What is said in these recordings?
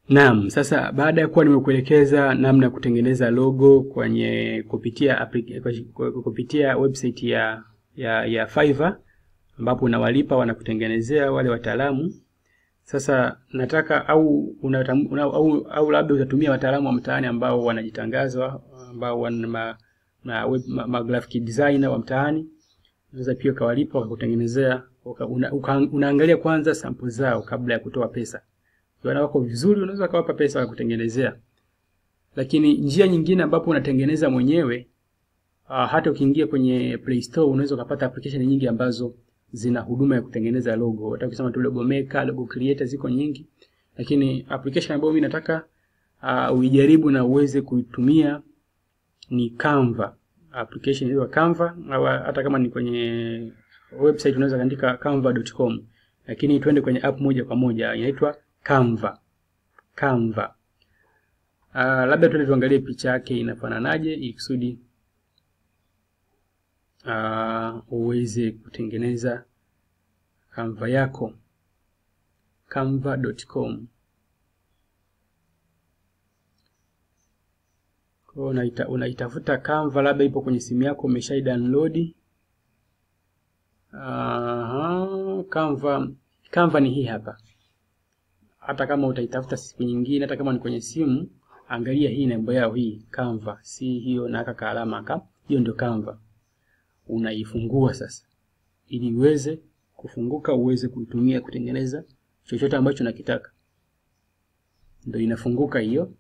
Naam, sasa baada ya kuwa nimekuelekeza namna ya kutengeneza logo kwenye kupitia website ya Fiverr ambapo unawalipa wanakutengenezea wale wataalamu. Sasa nataka au labda utatumia wataalamu wa mtaani ambao wanajitangaza, ambao wana graphic designer wa mtaani. Unaweza pia ukawalipa wakakutengenezea, unaangalia kwanza sample zao kabla ya kutoa pesa. Ukiona wako vizuri unaweza kawapa pesa kutengenezea. Lakini njia nyingine ambapo unatengeneza mwenyewe, hata ukiingia kwenye Play Store unaweza kupata application nyingi ambazo zina huduma ya kutengeneza logo. Hata ukisema tu logo maker, logo creator ziko nyingi. Lakini application ambayo mimi nataka uijaribu na uweze kuitumia ni Canva. Application hiyo Canva, au hata kama ni kwenye website unaweza kuandika canva.com. Lakini twende kwenye app moja kwa moja, inaitwa Canva. Labda tuende tuangalie picha yake inafananaje ili kusudi uweze kutengeneza Canva yako. Canva.com. Kwa unaitafuta Canva, labda ipo kwenye simu yako umeshai download. Canva ni hii hapa. Hata kama utaitafuta siku nyingine, hata kama ni kwenye simu, angalia hii nembo yao hii, Canva. Si hiyo na aka alama aka. Hiyo ndio Canva. Unaifungua sasa ili uweze kufunguka, uweze kuitumia kutengeneza chochote ambacho unakitaka. Ndio inafunguka hiyo.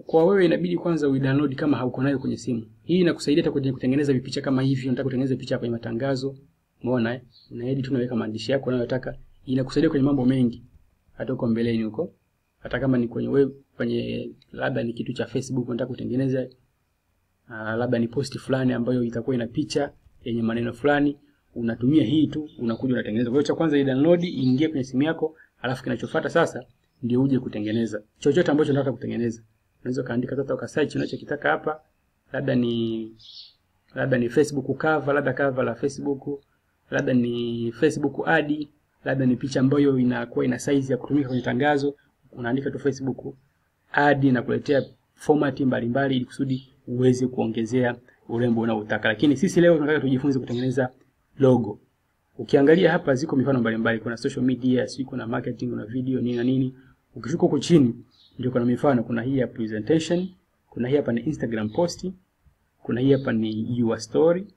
Kwa wewe inabidi kwanza uidownload kama hauko nayo kwenye simu. Hii inakusaidia hata kwenye kutengeneza vipicha kama hivi. Unataka kutengeneza picha kwenye matangazo, umeona unaedit tu, unaweka maandishi yako unayotaka. Inakusaidia kwenye mambo mengi hata uko mbeleni huko. Hata kama ni kwenye web, kwenye labda ni kitu cha Facebook unataka kutengeneza, labda ni post fulani ambayo itakuwa ina picha yenye maneno fulani, unatumia hii tu, unakuja unatengeneza. Kwa hiyo cha kwanza i-download, iingie kwenye simu yako, alafu kinachofuata sasa ndio uje kutengeneza chochote ambacho unataka kutengeneza. Unaweza kaandika sasa ukasearch unachokitaka hapa, labda ni Facebook cover, labda cover la Facebook, labda ni Facebook ad, labda ni picha ambayo inakuwa ina size ya kutumika kwenye tangazo. Unaandika tu Facebook ad na kuletea format mbalimbali ili kusudi uweze kuongezea urembo unaotaka. Lakini sisi leo tunataka tujifunze kutengeneza logo. Ukiangalia hapa ziko mifano mbalimbali, kuna social media, kuna marketing, kuna video, nini na nini. Ukishuka huko chini ndio kuna mifano, kuna hii ya presentation, kuna hii hapa ni Instagram post, kuna hii hapa ni your story,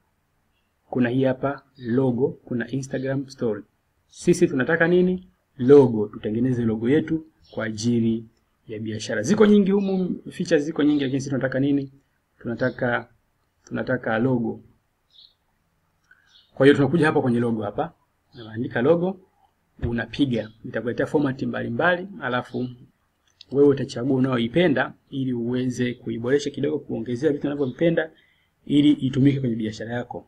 kuna hii hapa logo, kuna Instagram story. Sisi tunataka nini? Logo. Tutengeneze logo yetu kwa ajili ya biashara. Ziko nyingi humu, features ziko nyingi, lakini sisi tunataka nini? Tunataka logo. Kwa hiyo tunakuja hapa kwenye logo hapa. Unaandika logo, unapiga, itakuletea format mbalimbali, alafu wewe utachagua unaoipenda ili uweze kuiboresha kidogo, kuongezea vitu unavyopenda ili itumike kwenye biashara yako.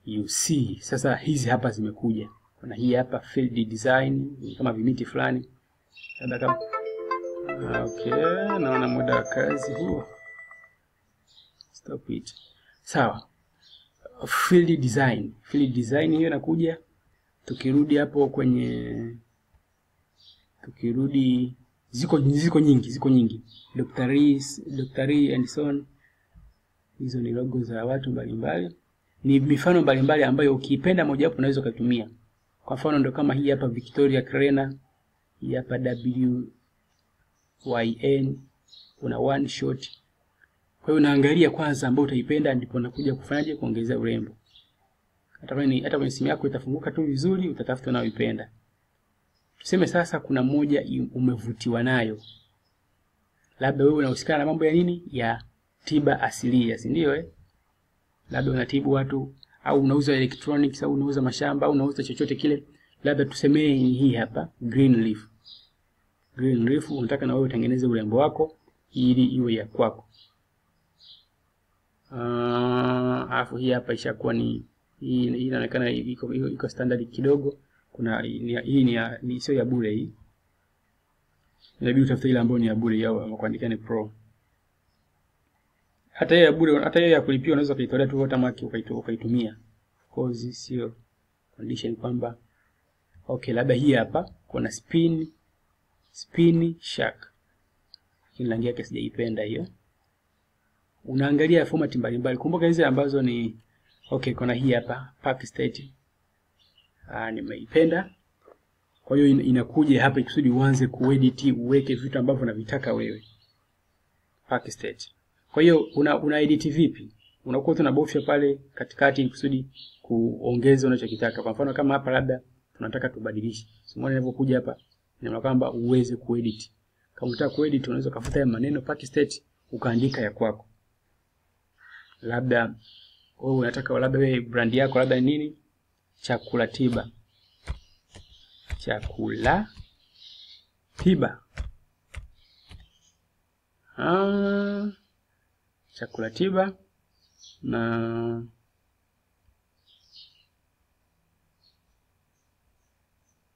You see, sasa hizi hapa zimekuja. Kuna hii hapa field design, kama vimiti fulani. Labda kama okay, naona muda wa kazi huo. Stop it. Sawa. Field design. Field design hiyo inakuja. Tukirudi hapo kwenye ziko nyingi. Dr. and so on. Hizo ni logo za watu mbalimbali. Ni mifano mbalimbali ambayo ukipenda moja hapo unaweza kutumia. Kwa mfano ndio kama hii hapa Victoria Crena, hii hapa WYN, kuna one shot. Kwa hiyo unaangalia kwanza ambayo utaipenda ndipo unakuja kufanyaje kuongezea urembo. Hata kwenye simu yako itafunguka tu vizuri, utatafuta unayoipenda. Tuseme sasa kuna moja umevutiwa nayo. Labda wewe unahusikana na mambo ya nini? Ya tiba asilia, si ndio Labda unatibu watu, au unauza electronics, au unauza mashamba, au unauza chochote kile. Labda tusemee hii hapa green leaf. Green leaf unataka na wewe utengeneze urembo wako ili iwe ya kwako. Alafu hii hapa ishakuwa ni hii inaonekana iko standard kidogo. Kuna hii ni sio ya bure hii. Inabidi utafute ile ambayo ni ya bure au kuandika ni pro. Hata hiyo ya bure, hata hiyo ya kulipia unaweza kuitolea tu watermark ukaitumia. Cause sio condition kwamba okay, labda hii hapa kuna Spin Shark. Hii rangi yake sijaipenda hiyo. Unaangalia format mbalimbali. Kumbuka hizi ambazo ni okay, kuna hii hapa pack state. Nimeipenda. Kwa hiyo inakuja hapa ikusudi uanze kuedit, uweke vitu ambavyo unavitaka wewe. Pack state. Kwa hiyo una edit vipi? Unakuwa tunabofya pale katikati ikusudi kuongeza unachokitaka. Kwa mfano kama hapa labda tunataka tubadilishe. Simone ninapokuja hapa ninaona kwamba uweze kuedit. Kama unataka kuedit unaweza kufuta maneno pack state ukaandika ya kwako. Labda wewe unataka labda wewe brand yako labda nini? Chakula tiba. Chakula tiba. Chakula tiba na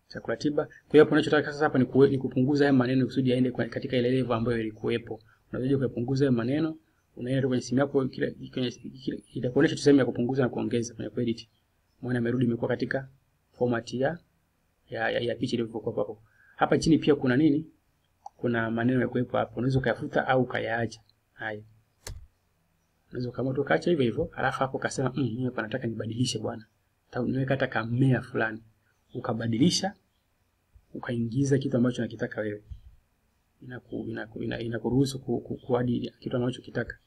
chakula tiba. Kwa hiyo hapo unachotaka sasa hapa ni kupunguza haya maneno kusudi yaende katika ile level ambayo ilikuwepo. Unaweza kupunguza haya maneno, unaenda kwenye simu yako kila itakuonyesha tu sehemu ya kupunguza na kuongeza kwenye edit. Maana amerudi imekuwa katika format ya picha ilivyokuwa hapo. Hapa chini pia kuna nini? Kuna maneno ya kuwepo hapo. Unaweza kuyafuta au kayaacha. Haya. Unaweza kama tu kaacha hivyo hivyo, alafu hapo kasema mimi hapa nataka nibadilishe bwana. Niweka hata kamea fulani. Ukabadilisha, ukaingiza kitu ambacho unakitaka wewe. Inakuruhusu kuadi kitu ambacho unakitaka.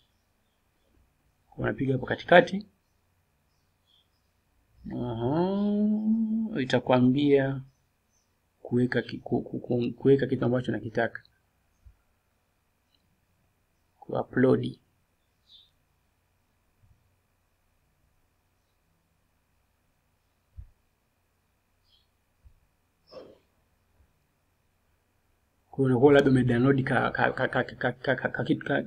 Unapiga hapo katikati. Itakwambia kuweka kitu ambacho unakitaka. Kuupload. Kuna kwa labda umedownload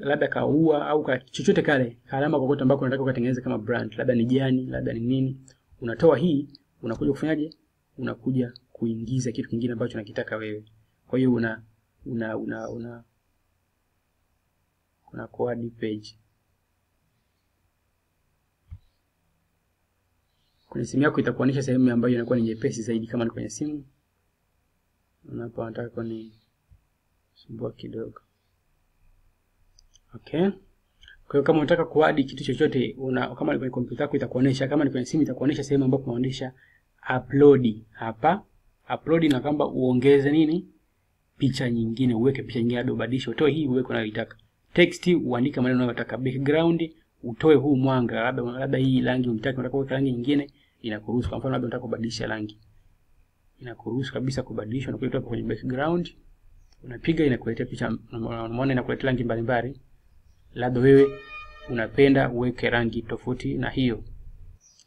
labda kaua au chochote kale alama kokote ambako unataka kutengeneza kama brand, labda ni jani, labda ni nini, unatoa hii, unakuja kufanyaje? Unakuja kuingiza kitu kingine ambacho unakitaka wewe. Kwa hiyo kuna code page. Kwenye simu yako itakuonyesha sehemu ambayo inakuwa ni nyepesi zaidi kama ni kwenye simu. Unapo nataka ni sumbua kidogo. Okay. Kwa hiyo kama unataka kuadi kitu chochote, kama ni kwenye kompyuta yako itakuonyesha, kama ni kwenye simu itakuonyesha sehemu ambapo unaonyesha upload. Hapa upload na kwamba uongeze nini? Picha nyingine, uweke picha nyingine hadi ubadilishe, utoe hii uweke unayotaka. Text uandike maneno unayotaka. Background utoe huu mwanga, labda hii rangi unataka kuweka rangi nyingine, inakuruhusu. Kwa mfano labda unataka kubadilisha rangi, inakuruhusu kabisa kubadilisha. Unakuja kwenye background, unapiga, inakuletea picha, unaona inakuletea rangi mbalimbali. Labda wewe unapenda uweke rangi tofauti na hiyo,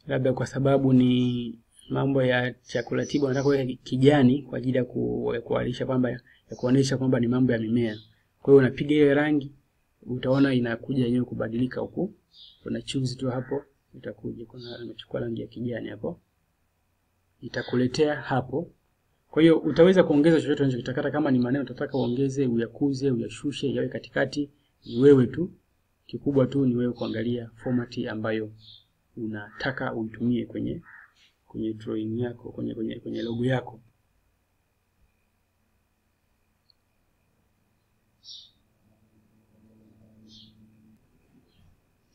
labda kwa sababu ni mambo ya chakula tiba unataka kuweka kijani kwa ajili ya kualisha kwamba ya kuonesha kwamba ni mambo ya mimea. Kwa hiyo unapiga ile rangi, utaona inakuja yenyewe kubadilika huko. Una choose tu hapo, itakuja kuna unachukua rangi ya kijani hapo, itakuletea hapo. Kwa hiyo utaweza kuongeza chochote unachotaka. Kama ni maneno utataka uongeze, uyakuze, uyashushe, yawe katikati, ni wewe tu. Kikubwa tu ni wewe kuangalia format ambayo unataka uitumie kwenye drawing yako, kwenye logo yako.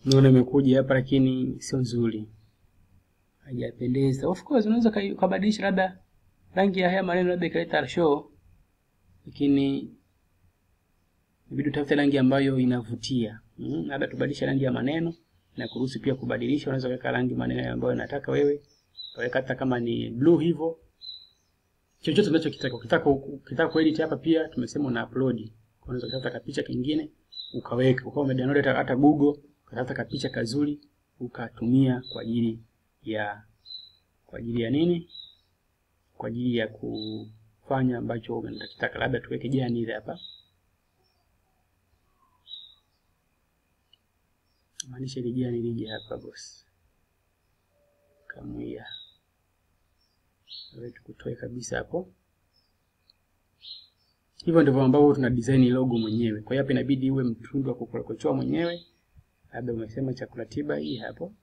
Naona imekuja hapa lakini sio nzuri. Haijapendeza. Of course unaweza kubadilisha labda rangi ya haya maneno, labda ikaleta show, lakini inabidi utafute rangi ambayo inavutia. Labda tubadilishe rangi ya maneno na kuruhusu pia kubadilisha. Unaweza kuweka rangi maneno ambayo unataka wewe. Weka hata kama ni blue hivyo. Chochote unachokitaka. Ukitaka kuedit hapa pia tumesema una upload. Unaweza kutafuta picha kingine ukaweka. Ukao umedownload hata Google, ukatafuta picha kazuri ukatumia kwa ajili ya nini? Kwa ajili ya kufanya ambacho unataka. Labda tuweke jani ile hapa. Maanisha ile jani lije hapa boss. Kama hiyo. Wewe tukutoe kabisa hapo. Hivyo ndivyo ambavyo tuna design logo mwenyewe. Kwa hiyo hapa inabidi uwe mtundu wa kukochoa mwenyewe. Labda umesema chakula tiba hii hapo.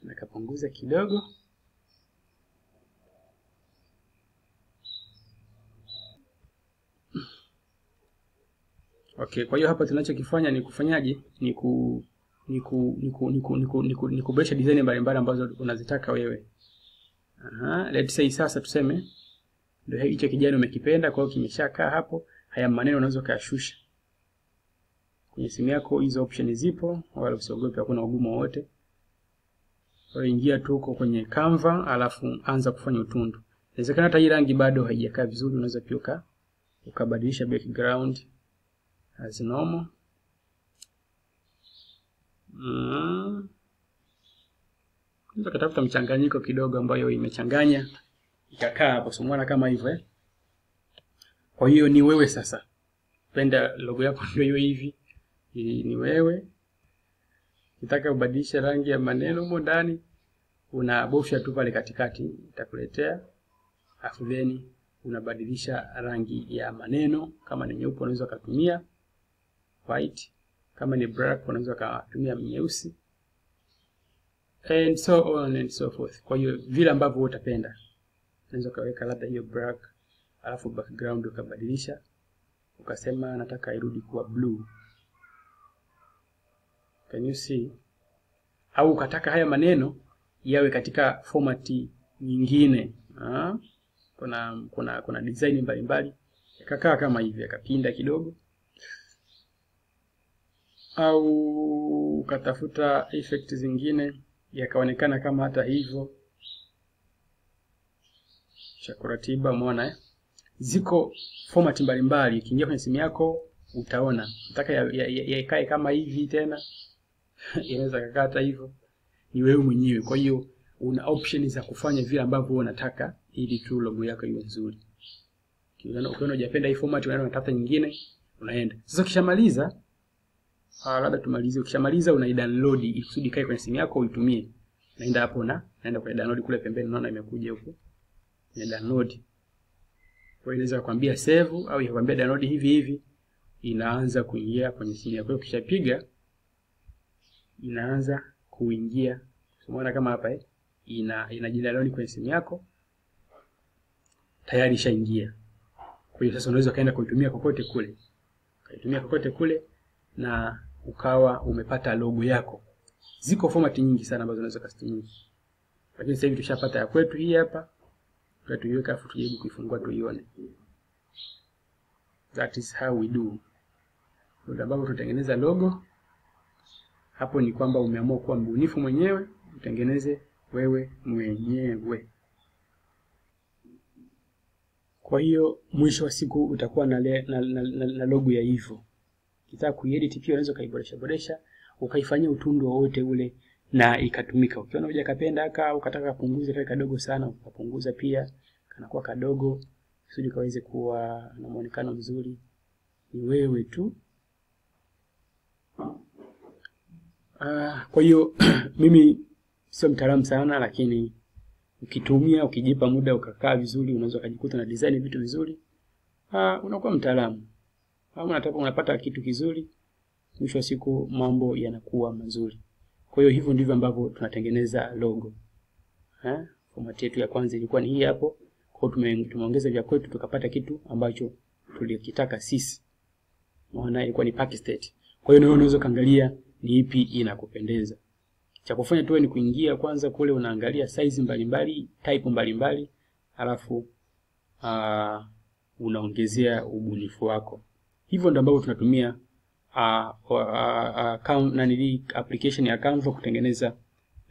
Nakapunguza kidogo. Okay, kwa hiyo hapa tunachokifanya ni kufanyaje? Ni kuboresha design mbalimbali ambazo unazitaka wewe. Let's say sasa tuseme ndio hicho kijani umekipenda, kwa hiyo kimeshakaa hapo. Haya maneno unaweza kuyashusha. Kwenye simu yako hizo option zipo, wala usiogope, hakuna ugumu wowote. Kwa hiyo ingia tu kwenye Canva, alafu anza kufanya utundu. Inawezekana hata hii rangi bado haijakaa vizuri, unaweza pia ukabadilisha background as normal. Unaweza kutafuta mchanganyiko kidogo ambayo imechanganya ikakaa hapo, sumwana kama hivyo Kwa hiyo ni wewe sasa. Penda logo yako ndio hiyo hivi. Ni wewe. Ukitaka ubadilisha rangi ya maneno huko ndani, unabofya tu pale katikati, itakuletea. Afu then unabadilisha rangi ya maneno. Kama ni nyeupe unaweza kutumia white, kama ni black unaweza kutumia nyeusi, and so on and so forth. Kwa hiyo vile ambavyo utapenda. Unaweza kaweka labda hiyo black, alafu background ukabadilisha, ukasema nataka irudi kuwa blue. Can you see? Au ukataka haya maneno yawe katika format nyingine. Kuna design mbalimbali. Yakakaa kama hivi, yakapinda kidogo. Au ukatafuta effect zingine yakaonekana kama hata hivyo. Chakuratiba, umeona Ziko format mbalimbali. Ukiingia kwenye simu yako utaona. Nataka yaikae kama hivi tena. Inaweza kukata hivyo. Ni wewe mwenyewe. Kwa hiyo una option za kufanya vile ambavyo unataka ili tu logo yako iwe nzuri. Ukiona hujapenda hii format, unatafuta nyingine, unaenda. Sasa ukishamaliza, labda tumalize. Ukishamaliza unaidownload ili kusudi kae kwenye simu yako uitumie. Naenda hapo naenda kwa download kule pembeni, unaona imekuja huko. Ni download. Kwa hiyo inaweza kukwambia save au ikwambia download hivi hivi, inaanza kuingia kwenye simu yako. Ukishapiga inaanza kuingia. Umeona kama hapa inajidownload kwenye simu yako. Tayari ishaingia. Kwa hiyo sasa unaweza kaenda kuitumia kokote kule. Kaitumia kokote kule na ukawa umepata logo yako. Ziko format nyingi sana ambazo unaweza kuzitumia. Lakini sasa hivi tushapata ya kwetu hii hapa. Tuiweka afu tujaribu kuifungua tuione. That is how we do. Ndio ambapo tutengeneza logo. Hapo ni kwamba umeamua kuwa mbunifu mwenyewe, utengeneze wewe mwenyewe. Kwa hiyo mwisho wa siku utakuwa na logo ya hivyo. Ukitaka kuedit pia unaweza kaiboresha, ukaifanyia utundu wowote ule na ikatumika. Ukiona hujakapenda aka ukataka kupunguza kile kadogo sana, ukapunguza pia, kanakuwa kadogo kusudi kaweze kuwa na muonekano mzuri. Ni wewe tu. Kwa hiyo mimi sio mtaalamu sana, lakini ukitumia, ukijipa muda, ukakaa vizuri, unaweza kujikuta na design vitu vizuri. Unakuwa mtaalamu. Kama unapata kitu kizuri, mwisho wa siku mambo yanakuwa mazuri. Kwa hiyo hivyo ndivyo ambavyo tunatengeneza logo. Format yetu ya kwanza ilikuwa ni hii hapo. Kwa hiyo tumeongeza vya kwetu tukapata kitu ambacho tulikitaka sisi. Maana ilikuwa ni pack state. Kwa hiyo unaweza kaangalia ni ipi inakupendeza. Cha kufanya tu ni kuingia kwanza kule, unaangalia size mbalimbali, type mbalimbali, alafu unaongezea ubunifu wako. Hivyo ndio ambavyo tunatumia application ya Canva kutengeneza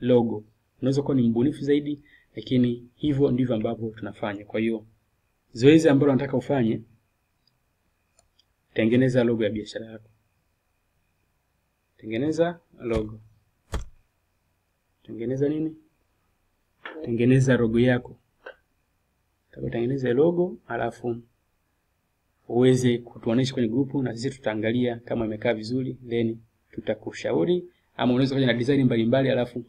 logo. Unaweza kuwa ni mbunifu zaidi, lakini hivyo ndivyo ambavyo tunafanya. Kwa hiyo zoezi ambalo nataka ufanye, tengeneza logo ya biashara yako. Tengeneza logo. Tengeneza nini? Tengeneza logo yako. Tengeneza logo, alafu uweze kutuonesha kwenye grupu na sisi tutaangalia kama imekaa vizuri, then tutakushauri, ama unaweza kuja na design mbalimbali alafu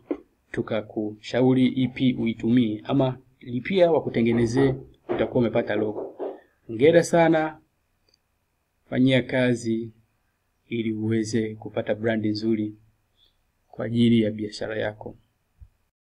tukakushauri ipi uitumie, ama lipia wa kutengenezea, utakuwa umepata logo. Hongera sana. Fanyia kazi ili uweze kupata brand nzuri kwa ajili ya biashara yako.